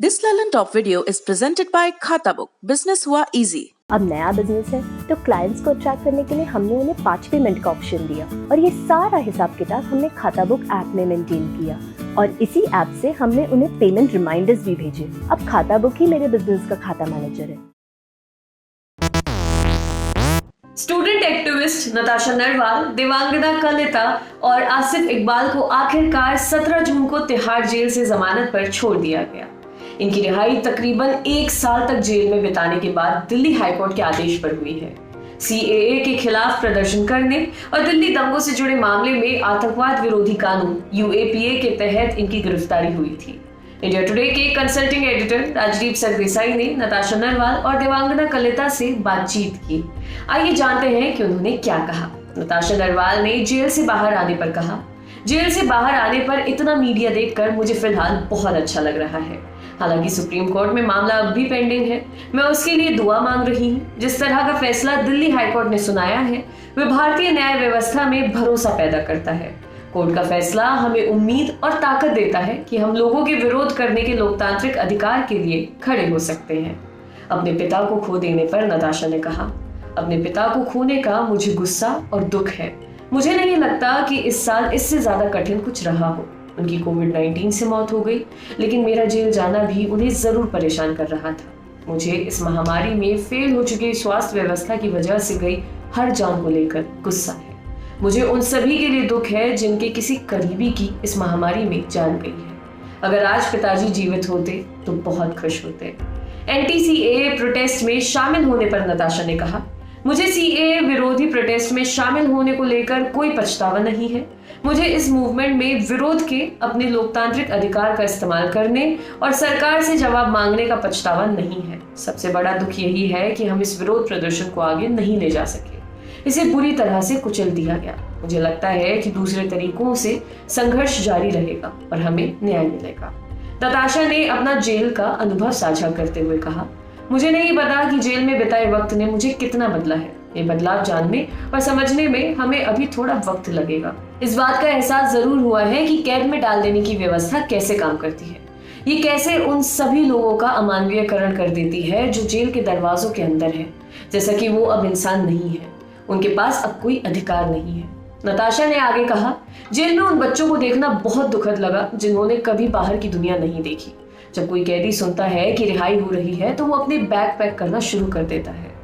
This Lalan Top video is presented by Khatabook. Business हुआ easy. अब नया business है तो क्लाइंट्स को अट्रैक्ट करने के लिए हमने उन्हें 5 पेमेंट का ऑप्शन दिया और ये सारा हिसाब किताब हमने खाताबुक ऐप में मेंटेन किया और इसी ऐप से हमने उन्हें पेमेंट रिमाइंडर्स भी भेजे। अब खाताबुक ही मेरे बिजनेस का खाता मैनेजर है। स्टूडेंट एक्टिविस्ट नताशा नरवाल, देवांगना कलिता और आसिफ इकबाल को आखिरकार 17 जून को तिहाड़ जेल से जमानत पर छोड़ दिया गया। इनकी रिहाई तकरीबन 1 साल तक जेल में बिताने के बाद दिल्ली हाईकोर्ट के आदेश पर हुई है। CAA के खिलाफ प्रदर्शन करने और दिल्ली दंगों से जुड़े मामले में आतंकवाद विरोधी कानून UAPA के तहत इनकी गिरफ्तारी हुई थी। इंडिया टुडे के कंसल्टिंग एडिटर राजदीप सरदेसाई ने नताशा नरवाल और देवांगना कलिता से बातचीत की। आइए जानते हैं कि उन्होंने क्या कहा। नताशा नरवाल ने जेल से बाहर आने पर कहा, जेल से बाहर आने पर इतना मीडिया देखकर मुझे फिलहाल बहुत अच्छा लग रहा है। हालांकि सुप्रीम कोर्ट में मामला अब भी पेंडिंग है। मैं उसके लिए दुआ मांग रही हूँ। जिस तरह का फैसला दिल्ली हाईकोर्ट ने सुनाया है वह भारतीय न्याय व्यवस्था में भरोसा पैदा करता है। कोर्ट का फैसला हमें उम्मीद और ताकत देता है कि हम लोगों के विरोध करने के लोकतांत्रिक अधिकार के लिए खड़े हो सकते हैं। अपने पिता को खो देने पर नताशा ने कहा, अपने पिता को खोने का मुझे गुस्सा और दुख है। मुझे नहीं लगता कि इस साल इससे ज्यादा कठिन कुछ रहा हो। उनकी कोविड-19 से मौत हो गई, लेकिन मेरा जेल जाना भी उन्हें जरूर परेशान कर रहा था। मुझे इस महामारी में फेल हो चुकी स्वास्थ्य व्यवस्था की वजह से गई हर जान को लेकर गुस्सा है। मुझे उन सभी के लिए दुख है जिनके किसी करीबी की इस महामारी में जान गई है। अगर आज पिताजी जीवित होते तो बहुत खुश होते। NTCAA प्रोटेस्ट में शामिल होने पर नताशा ने कहा, मुझे CAA विरोधी प्रोटेस्ट में शामिल होने को लेकर कोई पछतावा नहीं है। मुझे इस मूवमेंट में विरोध के अपने लोकतांत्रिक अधिकार का इस्तेमाल करने और सरकार से जवाब मांगने का पछतावा नहीं है। सबसे बड़ा दुख यही है कि हम इस विरोध प्रदर्शन को आगे नहीं ले जा सके। इसे बुरी तरह से कुचल दिया गया। मुझे लगता है कि दूसरे तरीकों से संघर्ष जारी रहेगा और हमें न्याय मिलेगा। नताशा ने अपना जेल का अनुभव साझा करते हुए कहा, मुझे नहीं पता कि जेल में बिताए वक्त ने मुझे कितना बदला है। ये बदलाव जानने और समझने में हमें अभी थोड़ा वक्त लगेगा। इस बात का एहसास जरूर हुआ है कि कैद में डाल देने की व्यवस्था कैसे काम करती है। ये कैसे उन सभी लोगों का अमानवीयकरण कर देती है जो जेल के दरवाजों के अंदर है, जैसा कि वो अब इंसान नहीं है। उनके पास अब कोई अधिकार नहीं है। नताशा ने आगे कहा, जेल में उन बच्चों को देखना बहुत दुखद लगा जिन्होंने कभी बाहर की दुनिया नहीं देखी। जब कोई कैदी सुनता है कि रिहाई हो रही है तो वो अपने बैग पैक करना शुरू कर देता है।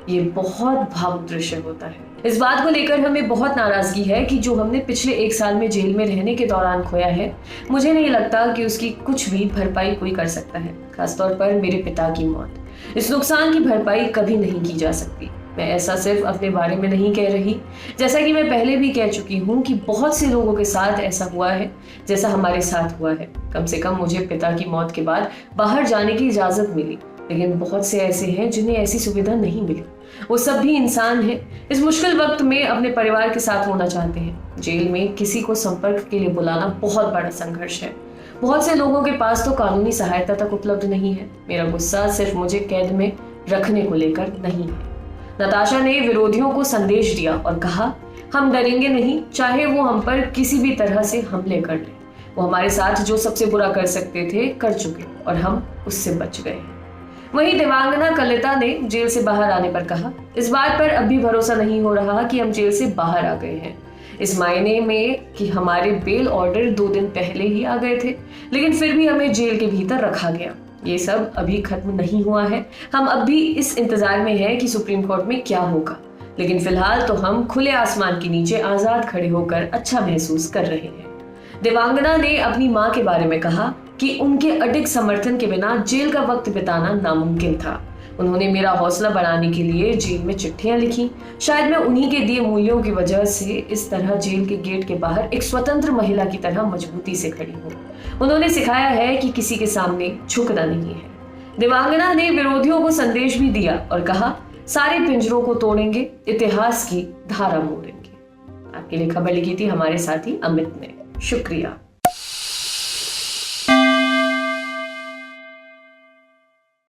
ये बहुत भावुक दृश्य होता है। इस बात को लेकर हमें बहुत नाराजगी है कि जो हमने पिछले 1 साल में जेल में रहने के दौरान खोया है, मुझे नहीं लगता कि उसकी कुछ भी भरपाई कोई कर सकता है। खासतौर पर मेरे पिता की मौत। इस नुकसान की भरपाई कभी नहीं की जा सकती। मैं ऐसा सिर्फ अपने बारे में नहीं कह रही, जैसा कि मैं पहले भी कह चुकी हूँ कि बहुत से लोगों के साथ ऐसा हुआ है जैसा हमारे साथ हुआ है। कम से कम मुझे पिता की मौत के बाद बाहर जाने की इजाजत मिली, लेकिन बहुत से ऐसे हैं जिन्हें ऐसी सुविधा नहीं मिली। वो सब भी इंसान हैं। इस मुश्किल वक्त में अपने परिवार के साथ होना चाहते हैं। जेल में किसी को संपर्क के लिए बुलाना बहुत बड़ा संघर्ष है। बहुत से लोगों के पास तो कानूनी सहायता तक उपलब्ध नहीं है। मेरा गुस्सा सिर्फ मुझे कैद में रखने को लेकर नहीं है। नताशा ने विरोधियों को संदेश दिया और कहा, हम डरेंगे नहीं, चाहे वो हम पर किसी भी तरह से हमले कर ले। वो हमारे साथ जो सबसे बुरा कर सकते थे कर चुके और हम उससे बच गए। वहीं देवांगना कलिता ने जेल से बाहर आने पर कहा, इस बात पर अब भी भरोसा नहीं हो रहा कि हम जेल से बाहर आ गए हैं। इस मायने में कि हमारे बेल ऑर्डर 2 दिन पहले ही आ गए थे, लेकिन फिर भी हमें जेल के भीतर रखा गया। ये सब अभी खत्म नहीं हुआ है। हम अब भी इस इंतजार में हैं कि सुप्रीम कोर्ट में क्या होगा, लेकिन फिलहाल तो हम खुले आसमान के नीचे आजाद खड़े होकर अच्छा महसूस कर रहे हैं। देवांगना ने अपनी मां के बारे में कहा कि उनके अडिग समर्थन के बिना जेल का वक्त बिताना नामुमकिन था। उन्होंने मेरा हौसला बढ़ाने के लिए जेल में चिट्ठियां लिखी। शायद मैं उन्हीं के दिए मूल्यों की वजह से इस तरह जेल के गेट के बाहर एक स्वतंत्र महिला की तरह मजबूती से खड़ी हूँ। उन्होंने सिखाया है कि किसी के सामने झुकना नहीं है। देवांगना ने विरोधियों को संदेश भी दिया और कहा, सारे पिंजरों को तोड़ेंगे, इतिहास की धारा मोड़ेंगे। आपके लिए खबर लिखी थी हमारे साथी अमित ने। शुक्रिया।